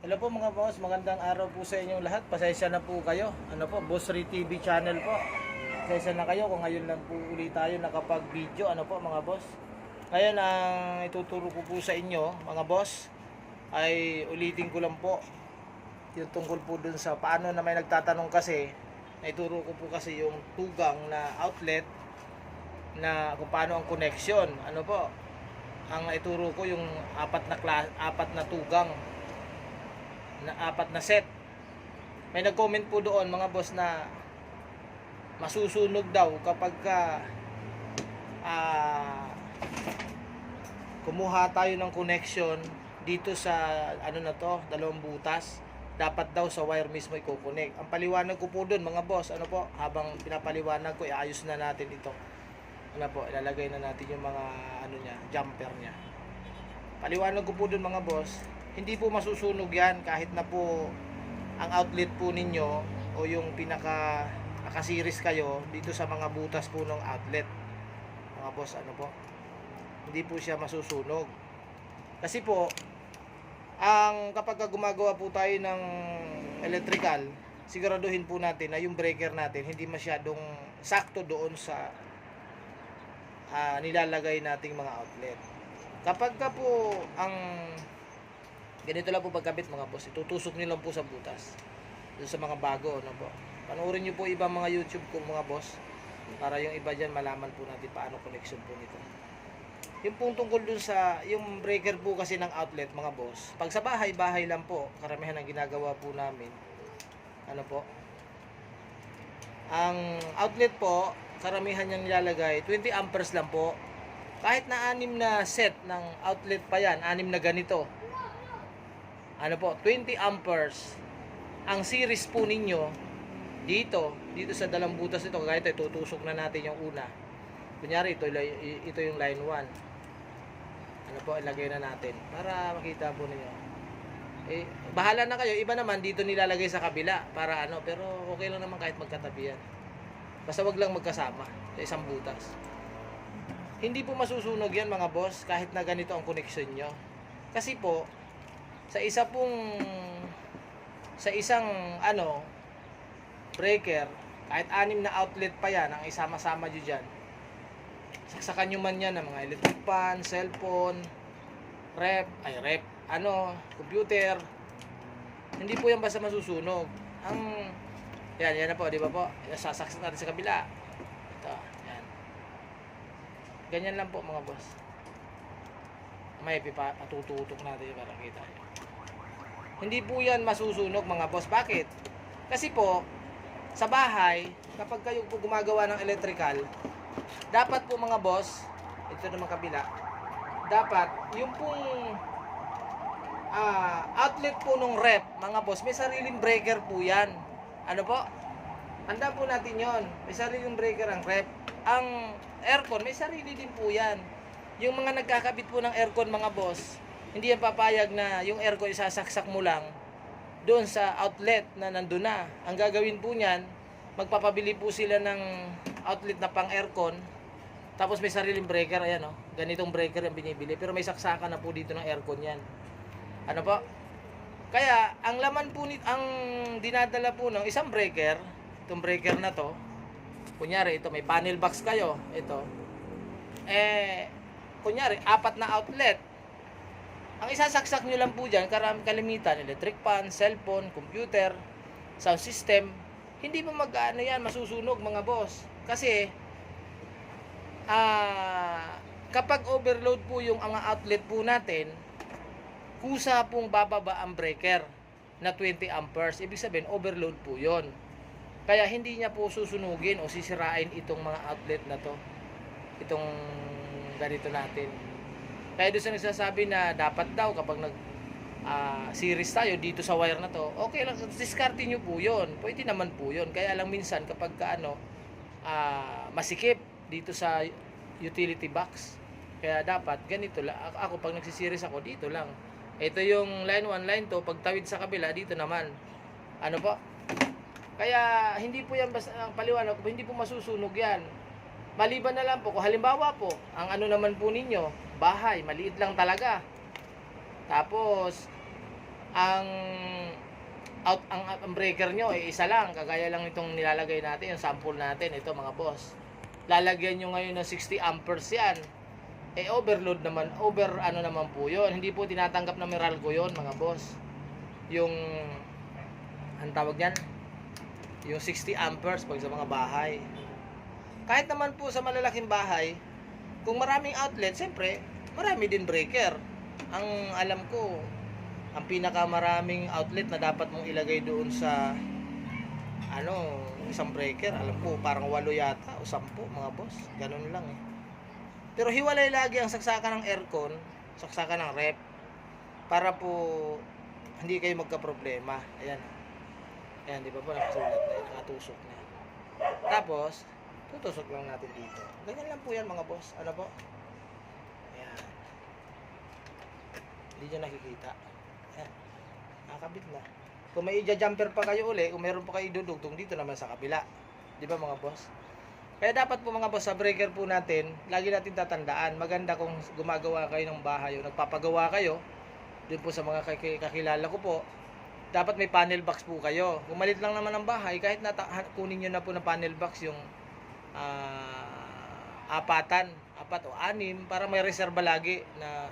Hello po mga boss, magandang araw po sa inyong lahat. Pasensya na po kayo. Ano po, Boss Ray TV channel po. Pasensya na kayo kung ngayon lang po ulit tayo nakapag-video. Ano po mga boss? Ngayon ang ituturo ko po sa inyo mga boss ay ulitin ko lang po yung tungkol po dun sa paano na may nagtatanong kasi. Naituro ko po kasi yung tugang na outlet na kung paano ang connection. Ano po? Ang ituro ko yung apat na tugang na apat na set. May nag-comment po doon mga boss na masusunog daw kapag ka kumuha tayo ng connection dito sa ano na to, dalawang butas. Dapat daw sa wire mismo i-connect. Ang paliwanag ko po doon mga boss, ano po, habang pinapaliwanag ko, iayos na natin ito. Ano po, ilalagay na natin yung mga ano niya, jumper niya. Paliwanag ko po doon mga boss, hindi po masusunog yan kahit na po ang outlet po ninyo o yung pinaka nakasiris kayo dito sa mga butas po ng outlet mga boss, ano po, hindi po siya masusunog kasi po ang kapag gumagawa po tayo ng electrical, siguraduhin po natin na yung breaker natin hindi masyadong sakto doon sa nilalagay nating mga outlet. Kapag ka po ang ganito lang po pagkabit mga boss, itutusok nyo lang po sa butas doon sa mga bago, ano po. Panoorin nyo po ibang mga YouTube ko mga boss para yung iba dyan malaman po natin paano connection po nito. Yung pong tungkol dun sa yung breaker po kasi ng outlet mga boss, pag sa bahay lang po karamihan ang ginagawa po namin, ano po, ang outlet po karamihan niyang nilalagay 20 amperes lang po. Kahit na 6 na set ng outlet pa yan, 6 na ganito, ano po, 20 amperes ang series po ninyo dito sa dalawang butas nito. Kaya ito, tutusok na natin yung una. Kunyari ito yung line 1, ano po, ilagay na natin para makita po ninyo. Bahala na kayo, iba naman dito nilalagay sa kabila para ano, pero okay lang naman kahit magkatabi yan, basta wag lang magkasama sa isang butas. Hindi po masusunog yan mga boss kahit na ganito ang connection nyo, kasi po sa isang ano breaker, kahit 6 na outlet pa yan ang isama-sama nyo dyan, saksakan nyo man yan ng mga electric fan, cellphone, computer, hindi po yan basta masusunog. Yan na po, di ba po, sasaksak natin sa kabila, ito, yan, ganyan lang po mga boss. May patututok natin para kita. Hindi po yan masusunog mga boss. Bakit? Kasi po sa bahay, kapag kayo po gumagawa ng electrical, dapat po mga boss, ito naman kabila, dapat yung pong outlet po nung rep mga boss, may sariling breaker po yan. Ano po? Handa po natin yon. May sariling breaker ang rep. Ang aircon may sarili din po yan. Yung mga nagkakabit po ng aircon mga boss, hindi yan papayag na yung aircon isasaksak mo lang doon sa outlet na nandun na. Ang gagawin po niyan, magpapabili po sila ng outlet na pang aircon, tapos may sariling breaker, ayan o, ganitong breaker yung binibili, pero may saksakan na po dito ng aircon yan. Ano po? Kaya ang laman po ang dinadala po ng isang breaker, itong breaker na to, kunyari ito may panel box kayo, ito kunyari 4 na outlet, ang isasaksak nyo lang po dyan kalimitan, electric fan, cellphone, computer, sound system. Hindi mo yan masusunog mga boss, kasi kapag overload po yung mga outlet po natin, kusa pong bababa ang breaker na 20 amperes, ibig sabihin overload po yon. Kaya hindi niya po susunugin o sisirain itong mga outlet na to, itong ganito natin. Kaya doon sa nagsasabi na dapat daw kapag series tayo dito sa wire na to, okay lang, diskarte nyo po yun, pwede naman po yun. Kaya lang minsan kapag masikip dito sa utility box, kaya dapat ganito lang. Ako pag nagsisiris ako, dito lang. Ito yung line 1, line 2, pagtawid sa kabila, dito naman. Ano po? Kaya hindi po yan basta ang paliwanag, hindi po masusunog yan. Maliban na lang po, kung halimbawa po, ang ano naman po ninyo, bahay, maliit lang talaga. Tapos, ang ang breaker nyo ay isa lang, kagaya lang itong nilalagay natin, yung sample natin, ito mga boss. Lalagyan nyo ngayon ng 60 amperes yan. Eh overload naman, ano naman po yun. Hindi po tinatanggap ng Meralco yun mga boss. Yung, ang tawag yan? Yung 60 amperes pag sa mga bahay. Kahit naman po sa malalaking bahay, kung maraming outlet, siyempre, marami din breaker. Ang alam ko, ang pinakamaraming outlet na dapat mong ilagay doon sa isang breaker, alam ko parang 8 yata o 10 mga boss, ganun lang eh. Pero hiwalay lagi ang saksakan ng aircon, saksakan ng rep, para po hindi kayo magka-problema. Ayan, ayan, di ba po nakasulat na yun, nakatusok na. Tapos tutusok lang natin dito, ganyan lang po yan mga boss. Ano po, ayan, hindi nyo nakikita. Ayan, nakakabit na. Kung may i-jumper pa kayo uli, kung meron pa kayo idudugtong dito naman sa kabila, di ba mga boss? Kaya dapat po mga boss, sa breaker po natin, lagi natin tatandaan, maganda kung gumagawa kayo ng bahay o nagpapagawa kayo, dun po sa mga kakilala ko po, dapat may panel box po kayo. Kung malit lang naman ang bahay, kahit kunin nyo na po ng panel box yung 4 o 6, para may reserba lagi na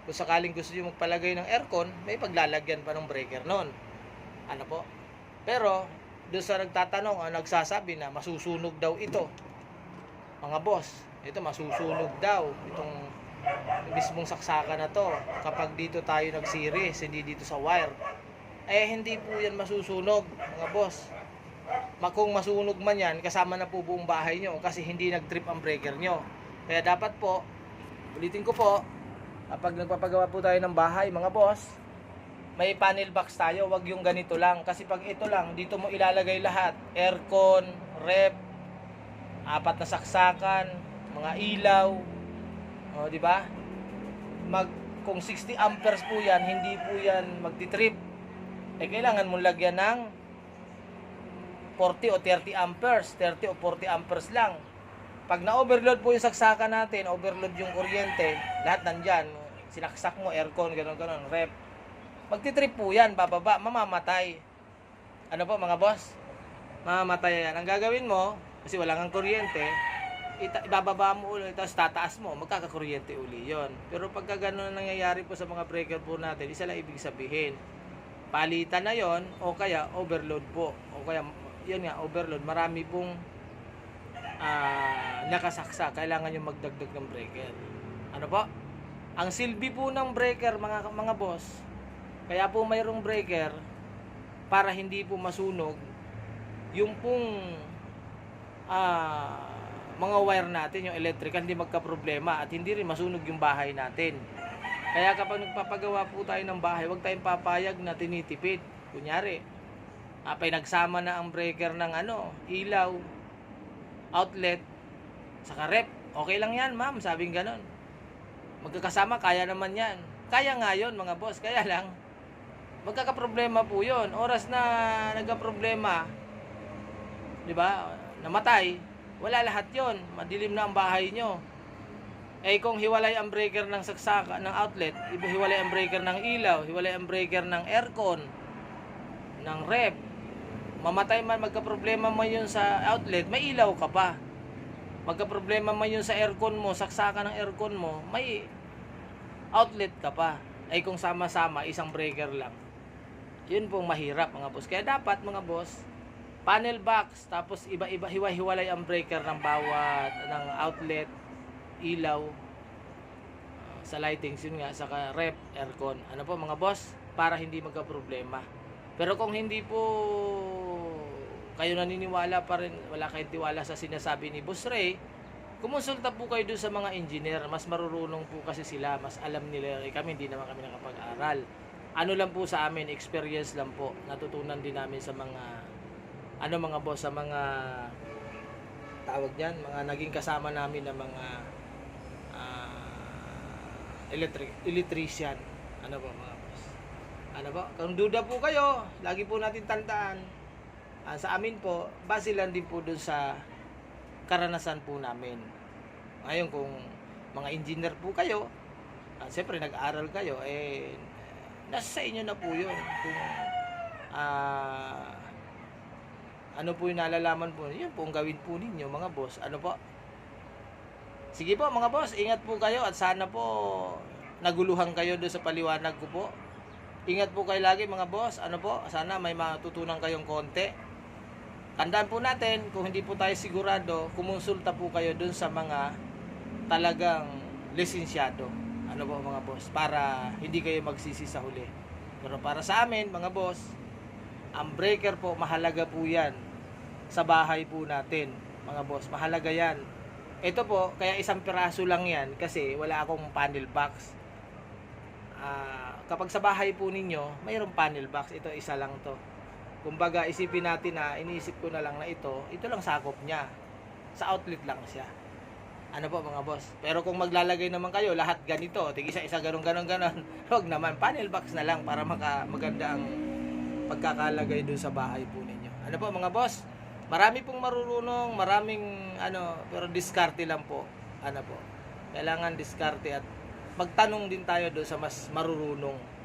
kung sakaling gusto nyo magpalagay ng aircon, may paglalagyan pa ng breaker nun. Ano po? Pero doon sa nagtatanong, nagsasabi na masusunog daw ito, mga boss, ito masusunog daw itong mismong saksakan na to kapag dito tayo nag-series, hindi dito sa wire. Eh hindi po yan masusunog mga boss. Kung masunog man yan, kasama na po buong bahay nyo kasi hindi nag-trip ang breaker nyo. Kaya dapat po, ulitin ko po, kapag nagpapagawa po tayo ng bahay mga boss, may panel box tayo, wag yung ganito lang. Kasi pag ito lang, dito mo ilalagay lahat. Aircon, rep, 4 na saksakan, mga ilaw. O, di ba? Kung 60 amperes po yan, hindi po yan magti-trip. Eh, kailangan mong lagyan ng 40 o 30 amperes. 30 o 40 amperes lang. Pag na-overload po yung saksakan natin, overload yung kuryente, lahat nandyan. Sinaksak mo, aircon, gano'n, rep. Magti-trip po yan, bababa, mamamatay. Ano po mga boss? Mamamatay yan. Ang gagawin mo, kasi wala kang kuryente, ibababa mo ulit, tapos tataas mo, magkakakuryente uli yon. Pero pagka gano'n nangyayari po sa mga breaker po natin, isa lang ibig sabihin, palitan na yon o kaya overload po. O kaya, yun nga, overload. Marami pong nakasaksa, kailangan yung magdagdag ng breaker. Ano po? Ang silbi po ng breaker, mga boss, kaya po mayroong breaker para hindi po masunog yung pong mga wire natin, yung electrical, hindi magka-problema at hindi rin masunog yung bahay natin. Kaya kapag nagpapagawa po tayo ng bahay, huwag tayong papayag na tinitipid. Kunyari, nagsama na ang breaker ng ilaw, outlet, saka rep. Okay lang yan, ma'am, sabing ganon. Magkakasama, kaya naman yan. Kaya nga yun, mga boss, kaya lang magkakaproblema po yun. Oras na nagka-problema, di ba, namatay, wala lahat yon, madilim na ang bahay nyo. Eh kung hiwalay ang breaker ng saksaka, ng outlet, hiwalay ang breaker ng ilaw, hiwalay ang breaker ng aircon, ng rep, mamatay man, magka-problema man yun sa outlet, may ilaw ka pa. Magka-problema man yun sa aircon mo, saksaka ng aircon mo, may outlet ka pa. Ay kung sama-sama, isang breaker lang, yun pong mahirap mga boss. Kaya dapat mga boss, panel box, tapos iba-iba, hiwa-hiwalay ang breaker ng bawat, ng outlet, ilaw, sa lightings, yun nga, saka rep, aircon. Ano po mga boss? Para hindi magka-problema. Pero kung hindi po kayo naniniwala pa rin, wala kayong tiwala sa sinasabi ni Boss Ray, kumonsulta po kayo doon sa mga engineer. Mas marurunong po kasi sila, mas alam nila. Kami, hindi naman kami nakapag-aral. Ano lang po sa amin, experience lang po. Natutunan din namin sa mga mga boss, sa mga tawag niyan, mga naging kasama namin na mga electrician. Ano po mga boss? Ano po? Kung duda po kayo, lagi po natin tandaan, sa amin po, base lang din po doon sa karanasan po namin. Ngayon kung mga engineer po kayo, siyempre nag-aaral kayo, nasa sa inyo na po yun. Kung ano po yung nalalaman po, yun po ang gawin po ninyo mga boss. Ano po? Sige po mga boss, ingat po kayo at sana po naguluhan kayo doon sa paliwanag ko po. Ingat po kayo lagi mga boss. Ano po? Sana may matutunan kayong konti. Tandaan po natin, kung hindi po tayo sigurado, kumonsulta po kayo doon sa mga talagang lisensyado. Ano po mga boss? Para hindi kayo magsisi sa huli. Pero para sa amin mga boss, ang breaker po, mahalaga po yan sa bahay po natin mga boss. Mahalaga yan. Ito po, kaya isang piraso lang yan kasi wala akong panel box. Kapag sa bahay po ninyo, mayroong panel box. Ito isa lang to. Kumbaga isipin natin na iniisip ko na lang na ito lang sakop niya. Sa outlet lang siya. Ano po mga boss? Pero kung maglalagay naman kayo lahat ganito, tig isa-isa ganon, wag naman, panel box na lang para maganda ang pagkakalagay doon sa bahay po ninyo. Ano po mga boss? Marami pong marurunong, maraming pero diskarte lang po. Ano po? Kailangan diskarte at magtanong din tayo doon sa mas marurunong.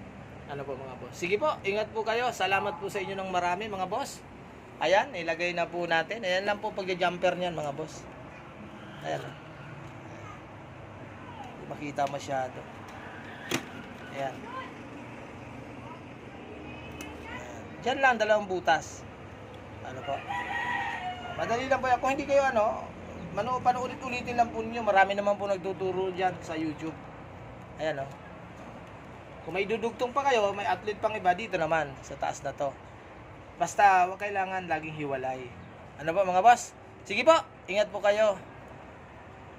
Ano po mga boss? Sige po, ingat po kayo. Salamat po sa inyo ng marami mga boss. Ayan, ilagay na po natin. Ayan lang po pag-jumper niyan mga boss. Ayan. Hindi makita masyado. Ayan. Diyan lang, dalawang butas. Ano po? Madali lang po yan. Kung hindi kayo panoorin-ulitin lang po ninyo. Marami naman po nagtuturo dyan sa YouTube. Ayan o. Kung may dudugtong pa kayo, may outlet pang iba dito naman. Sa taas na to. Basta, wag kailangan laging hiwalay. Ano po mga boss? Sige po, ingat po kayo.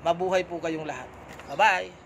Mabuhay po kayong lahat. Bye-bye!